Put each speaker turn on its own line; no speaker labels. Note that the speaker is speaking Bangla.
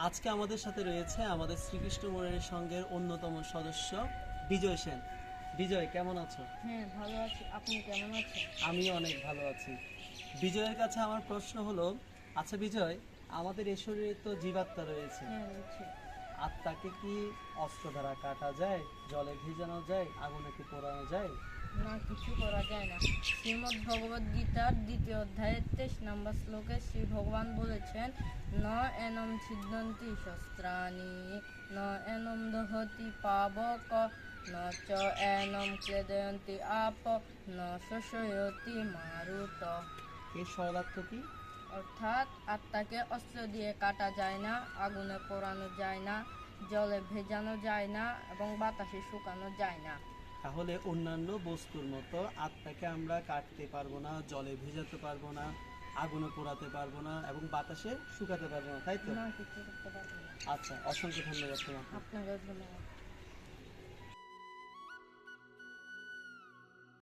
আজকে আমাদের সাথে রয়েছে আমাদের শ্রীকৃষ্ণ মুরারি সংঘের অন্যতম সদস্য বিজয় সেন। বিজয়, কেমন আছো?
হ্যাঁ, ভালো আছি। আপনি কেমন আছেন?
আমি অনেক ভালো আছি। বিজয়ের কাছে আমার প্রশ্ন হলো, আচ্ছা বিজয়, আমাদের এই শরীরে তো জীবাত্মা রয়েছে।
হ্যাঁ, রয়েছে।
আত্মাকে কি অস্ত্র দ্বারা কাটা যায়, জলে ভেজানো যায়, আগুনে কি পোড়ানো যায়?
না, কিছু করা যায় না। শ্রীমদ্ ভগবদ গীতার 2য় অধ্যায়ের 23 নম্বর শ্লোকে শ্রী ভগবান বলেছেন, ন এনম ছিদ্যন্তি শস্ত্রাণি, ন এনম দহতি পাবক, ন চ এনম ক্লেদয়ন্তি আপ, ন শোষয়তি মারুত।
এর সরলার্থ কি?
অর্থাৎ আত্মাকে অস্ত্র দিয়ে কাটা যায় না, আগুনে পোড়ানো যায় না, জলে ভেজানো যায় না এবং বাতাসে শুকানো যায় না।
তাহলে অন্যান্য বস্তুর মতো আত্মাকে আমরা কাটতে পারবো না, জলে ভেজাতে পারবো না, আগুনে পোড়াতে পারবো না এবং বাতাসে শুকাতে পারবো না, তাই তো?
না, কিছু করতে পারবো না।
আচ্ছা, অসংখ্য ধন্যবাদ তোমাকে।
আপনাকে ধন্যবাদ।